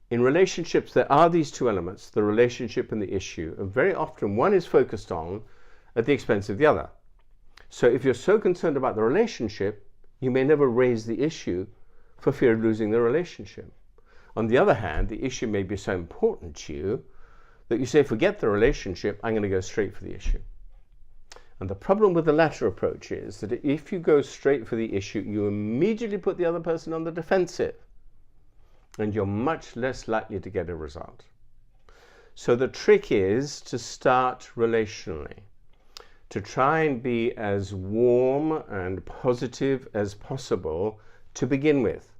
in relationships, there are these two elements, the relationship and the issue, and very often one is focused on at the expense of the other. So if you're so concerned about the relationship, you may never raise the issue for fear of losing the relationship. On the other hand, the issue may be so important to you that you say, forget the relationship, I'm going to go straight for the issue. And the problem with the latter approach is that if you go straight for the issue, you immediately put the other person on the defensive, and you're much less likely to get a result. So the trick is to start relationally, to try and be as warm and positive as possible to begin with,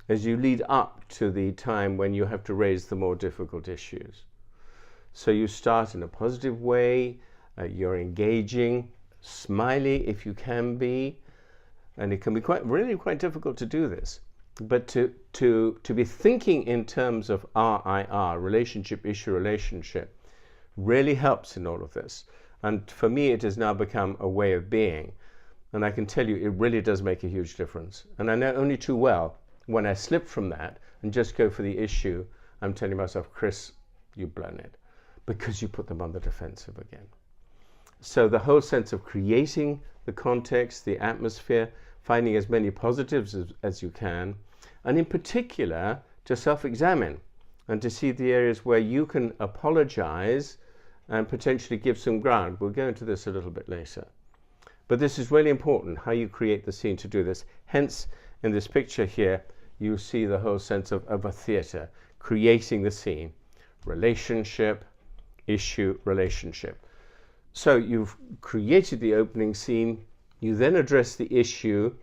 as you lead up to the time when you have to raise the more difficult issues. So you start in a positive way, you're engaging, smiley if you can be, and it can be really quite difficult to do this. But to be thinking in terms of RIR, relationship, issue, relationship, really helps in all of this. And for me, it has now become a way of being. And I can tell you, it really does make a huge difference. And I know only too well, when I slip from that and just go for the issue, I'm telling myself, Chris, you've blown it, because you put them on the defensive again. So the whole sense of creating the context, the atmosphere, finding as many positives as you can, and in particular, to self-examine and to see the areas where you can apologize and potentially give some ground. We'll go into this a little bit later. But this is really important, how you create the scene to do this. Hence, in this picture here, you see the whole sense of a theater, creating the scene, relationship, issue, relationship. So you've created the opening scene, you then address the issue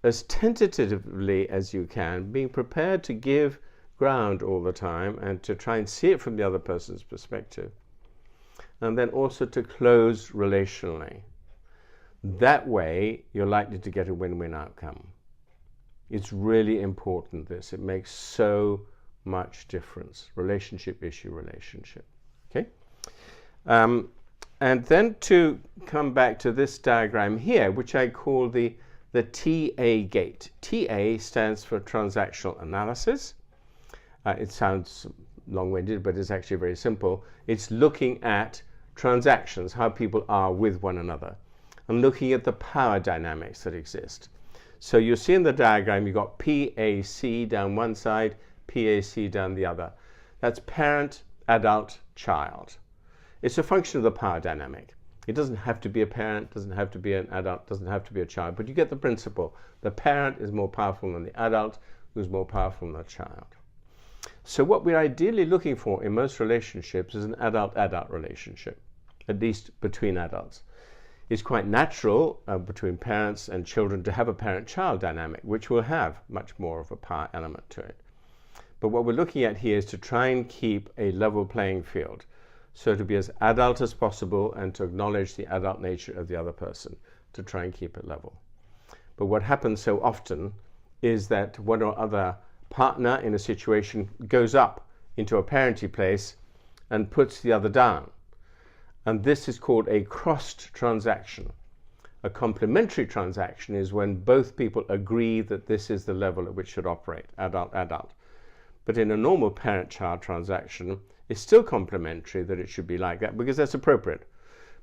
as tentatively as you can, being prepared to give ground all the time and to try and see it from the other person's perspective. And then also to close relationally. That way, you're likely to get a win-win outcome. It's really important, this. It makes so much difference. Relationship, issue, relationship. Okay? And then to come back to this diagram here, which I call the TA gate. TA stands for transactional analysis. It sounds long-winded, but it's actually very simple. It's looking at transactions, how people are with one another, and looking at the power dynamics that exist. So you see in the diagram, you've got PAC down one side, PAC down the other. That's parent, adult, child. It's a function of the power dynamic. It doesn't have to be a parent, doesn't have to be an adult, doesn't have to be a child, but you get the principle. The parent is more powerful than the adult, who's more powerful than the child. So what we're ideally looking for in most relationships is an adult-adult relationship, at least between adults. It's quite natural between parents and children to have a parent-child dynamic, which will have much more of a power element to it. But what we're looking at here is to try and keep a level playing field. So to be as adult as possible and to acknowledge the adult nature of the other person, to try and keep it level. But what happens so often is that one or other partner in a situation goes up into a parenty place and puts the other down. And this is called a crossed transaction. A complementary transaction is when both people agree that this is the level at which should operate, adult-adult. But in a normal parent-child transaction, it's still complementary that it should be like that because that's appropriate.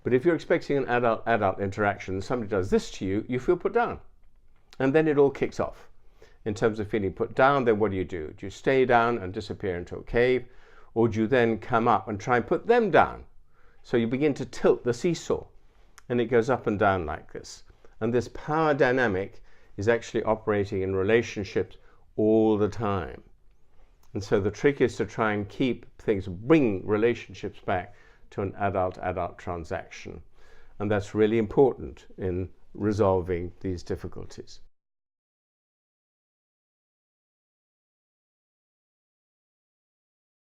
But if you're expecting an adult-adult interaction and somebody does this to you, you feel put down. And then it all kicks off. In terms of feeling put down, then what do? Do you stay down and disappear into a cave? Or do you then come up and try and put them down? So you begin to tilt the seesaw and it goes up and down like this. And this power dynamic is actually operating in relationships all the time. And so the trick is to try and keep things, bring relationships back to an adult-adult transaction. And that's really important in resolving these difficulties.